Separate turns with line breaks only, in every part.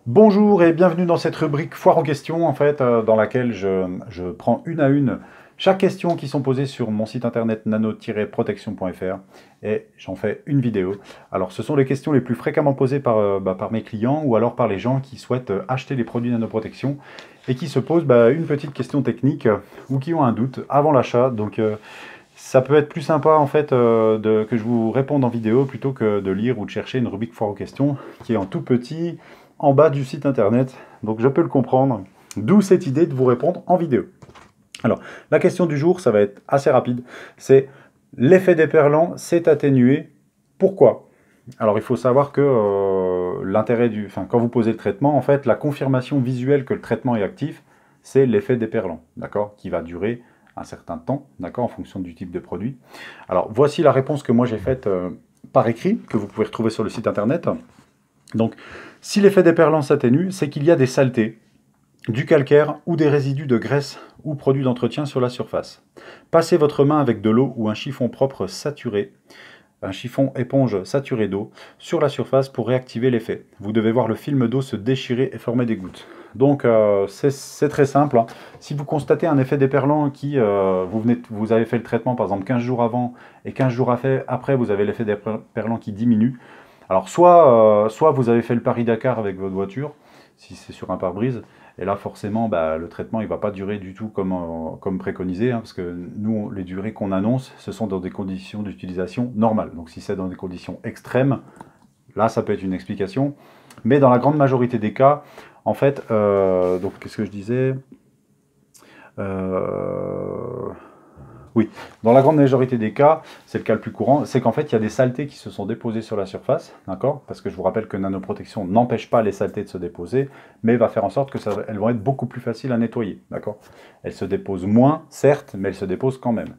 Bonjour et bienvenue dans cette rubrique foire aux questions, en fait, dans laquelle je prends une à une chaque question qui sont posées sur mon site internet nano-protection.fr et j'en fais une vidéo. Alors, ce sont les questions les plus fréquemment posées par mes clients ou alors par les gens qui souhaitent acheter des produits nanoprotection et qui se posent une petite question technique ou qui ont un doute avant l'achat. Donc, ça peut être plus sympa en fait que je vous réponde en vidéo plutôt que de lire ou de chercher une rubrique foire aux questions qui est en tout petit en bas du site internet. Donc je peux le comprendre. D'où cette idée de vous répondre en vidéo. Alors, la question du jour, ça va être assez rapide. C'est l'effet déperlant s'est atténué. Pourquoi? Alors il faut savoir que l'intérêt quand vous posez le traitement, en fait, la confirmation visuelle que le traitement est actif, c'est l'effet déperlant, d'accord, qui va durer un certain temps, d'accord, en fonction du type de produit. Alors voici la réponse que moi j'ai faite par écrit, que vous pouvez retrouver sur le site internet. Donc, si l'effet déperlant s'atténue, c'est qu'il y a des saletés, du calcaire ou des résidus de graisse ou produits d'entretien sur la surface. Passez votre main avec de l'eau ou un chiffon propre saturé, un chiffon éponge saturé d'eau, sur la surface pour réactiver l'effet. Vous devez voir le film d'eau se déchirer et former des gouttes. Donc c'est très simple, hein. Si vous constatez un effet déperlant qui, vous avez fait le traitement par exemple 15 jours avant et 15 jours après vous avez l'effet déperlant qui diminue, alors soit vous avez fait le Paris-Dakar avec votre voiture, si c'est sur un pare-brise, et là forcément le traitement il ne va pas durer du tout comme préconisé, hein, parce que nous les durées qu'on annonce, ce sont dans des conditions d'utilisation normales. Donc si c'est dans des conditions extrêmes, là ça peut être une explication. Mais dans la grande majorité des cas, en fait, donc qu'est-ce que je disais Oui, dans la grande majorité des cas, c'est le cas le plus courant, c'est qu'en fait, il y a des saletés qui se sont déposées sur la surface, d'accord? Parce que je vous rappelle que nanoprotection n'empêche pas les saletés de se déposer, mais va faire en sorte qu'elles vont être beaucoup plus faciles à nettoyer, d'accord? Elles se déposent moins, certes, mais elles se déposent quand même.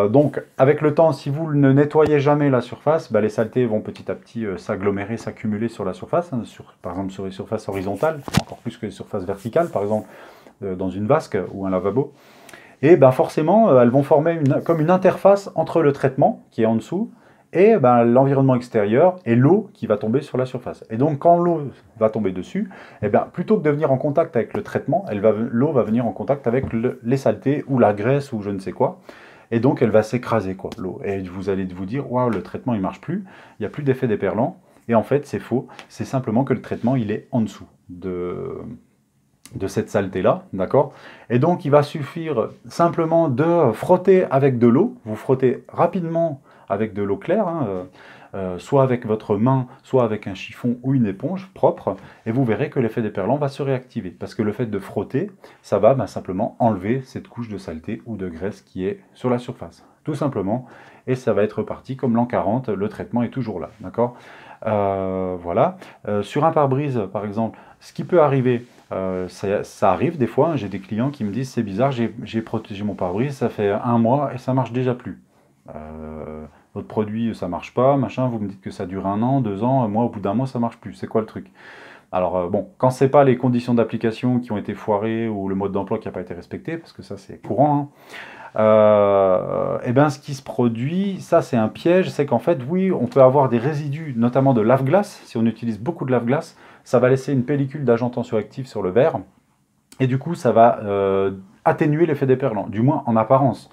Donc, avec le temps, si vous ne nettoyez jamais la surface, les saletés vont petit à petit s'agglomérer, s'accumuler sur la surface, hein, par exemple sur les surfaces horizontales, encore plus que les surfaces verticales, par exemple dans une vasque ou un lavabo. Et forcément, elles vont former comme une interface entre le traitement, qui est en dessous, et l'environnement extérieur, et l'eau qui va tomber sur la surface. Et donc, quand l'eau va tomber dessus, plutôt que de venir en contact avec le traitement, l'eau va venir en contact avec les saletés, ou la graisse, ou je ne sais quoi. Et donc, elle va s'écraser, quoi, l'eau. Et vous allez vous dire, waouh, le traitement, il marche plus, il n'y a plus d'effet déperlant. Et en fait, c'est faux. C'est simplement que le traitement, il est en dessous de cette saleté-là, d'accord? Et donc, il va suffire simplement de frotter avec de l'eau. Vous frottez rapidement avec de l'eau claire, hein, soit avec votre main, soit avec un chiffon ou une éponge propre, et vous verrez que l'effet déperlant va se réactiver. Parce que le fait de frotter, ça va simplement enlever cette couche de saleté ou de graisse qui est sur la surface. Tout simplement, et ça va être reparti comme l'an 40, le traitement est toujours là, d'accord? Voilà. Sur un pare-brise, par exemple, ce qui peut arriver, ça arrive des fois, hein, j'ai des clients qui me disent c'est bizarre, j'ai protégé mon pare-brise, ça fait un mois et ça marche déjà plus. Votre produit ça marche pas, machin, vous me dites que ça dure un an, 2 ans, moi au bout d'un mois ça marche plus, c'est quoi le truc? Alors bon, quand c'est pas les conditions d'application qui ont été foirées ou le mode d'emploi qui n'a pas été respecté, parce que ça c'est courant, hein, ce qui se produit, ça c'est un piège, c'est qu'en fait, oui, on peut avoir des résidus, notamment de lave-glace, si on utilise beaucoup de lave-glace, ça va laisser une pellicule d'agent tensioactif sur le verre, et du coup, ça va atténuer l'effet déperlant, du moins en apparence.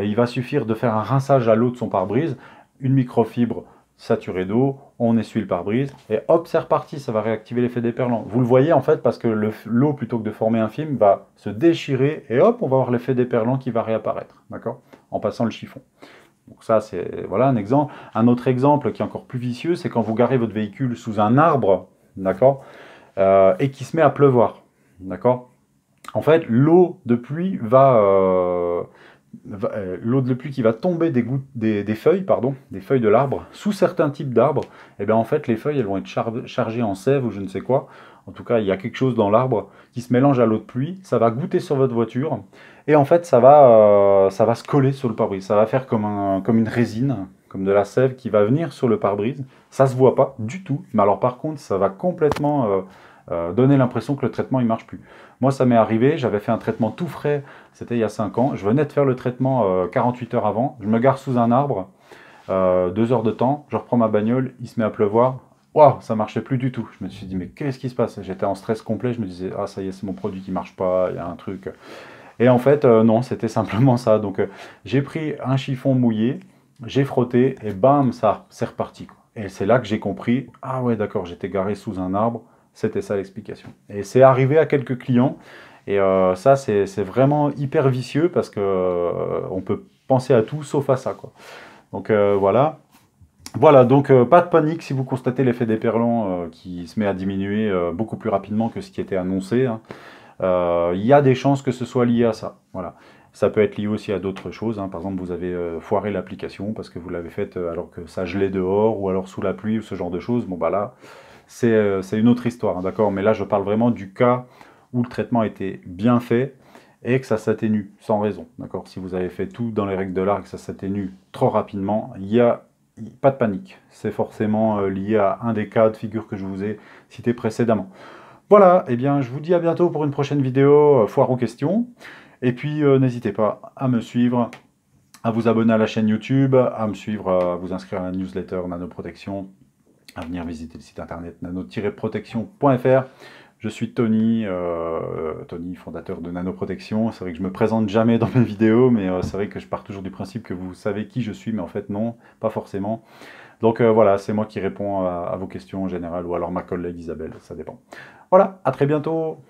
Il va suffire de faire un rinçage à l'eau de son pare-brise, une microfibre saturée d'eau, on essuie le pare-brise, et hop, c'est reparti, ça va réactiver l'effet déperlant. Vous le voyez en fait, parce que l'eau, plutôt que de former un film, va se déchirer, et hop, on va avoir l'effet déperlant qui va réapparaître, d'accord, en passant le chiffon. Donc ça, c'est voilà un exemple. Un autre exemple qui est encore plus vicieux, c'est quand vous garez votre véhicule sous un arbre, d'accord, et qu'il se met à pleuvoir, d'accord. En fait, l'eau de pluie l'eau de pluie qui va tomber des feuilles, pardon, des feuilles de l'arbre, sous certains types d'arbres, et bien en fait les feuilles elles vont être chargées en sève ou je ne sais quoi. En tout cas, il y a quelque chose dans l'arbre qui se mélange à l'eau de pluie, ça va goûter sur votre voiture, et en fait ça va se coller sur le pare-brise, ça va faire comme une résine, comme de la sève qui va venir sur le pare-brise. Ça se voit pas du tout, mais alors par contre ça va complètement donner l'impression que le traitement il marche plus. Moi ça m'est arrivé, j'avais fait un traitement tout frais, c'était il y a 5 ans, je venais de faire le traitement 48 heures avant, je me gare sous un arbre, 2 heures de temps, je reprends ma bagnole, il se met à pleuvoir, waouh, ça marchait plus du tout. Je me suis dit, mais qu'est-ce qui se passe? J'étais en stress complet, je me disais, ah ça y est, c'est mon produit qui marche pas, il y a un truc. Et en fait, non, c'était simplement ça. Donc j'ai pris un chiffon mouillé, j'ai frotté, et bam, ça c'est reparti, quoi. Et c'est là que j'ai compris, ah ouais, d'accord, j'étais garé sous un arbre, c'était ça l'explication. Et c'est arrivé à quelques clients, et ça, c'est vraiment hyper vicieux, parce que on peut penser à tout sauf à ça, quoi. Donc voilà. Voilà, donc pas de panique si vous constatez l'effet d'éperlan qui se met à diminuer beaucoup plus rapidement que ce qui était annoncé, hein. Il y a des chances que ce soit lié à ça. Voilà. Ça peut être lié aussi à d'autres choses, hein. Par exemple, vous avez foiré l'application parce que vous l'avez faite alors que ça gelait dehors ou alors sous la pluie ou ce genre de choses. Bon, bah là, c'est une autre histoire, hein, d'accord? Mais là, je parle vraiment du cas où le traitement était bien fait et que ça s'atténue sans raison, d'accord? Si vous avez fait tout dans les règles de l'art et que ça s'atténue trop rapidement, il y a pas de panique. C'est forcément lié à un des cas de figure que je vous ai cité précédemment. Voilà, eh bien, je vous dis à bientôt pour une prochaine vidéo foire aux questions. Et puis, n'hésitez pas à me suivre, à vous abonner à la chaîne YouTube, à me suivre, à vous inscrire à la newsletter Nanoprotection, à venir visiter le site internet nano-protection.fr. Je suis Tony, Tony, fondateur de Nanoprotection. C'est vrai que je me présente jamais dans mes vidéos, mais c'est vrai que je pars toujours du principe que vous savez qui je suis, mais en fait non, pas forcément. Donc voilà, c'est moi qui réponds à vos questions en général, ou alors ma collègue Isabelle, ça dépend. Voilà, à très bientôt,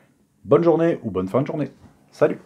bonne journée ou bonne fin de journée. Salut!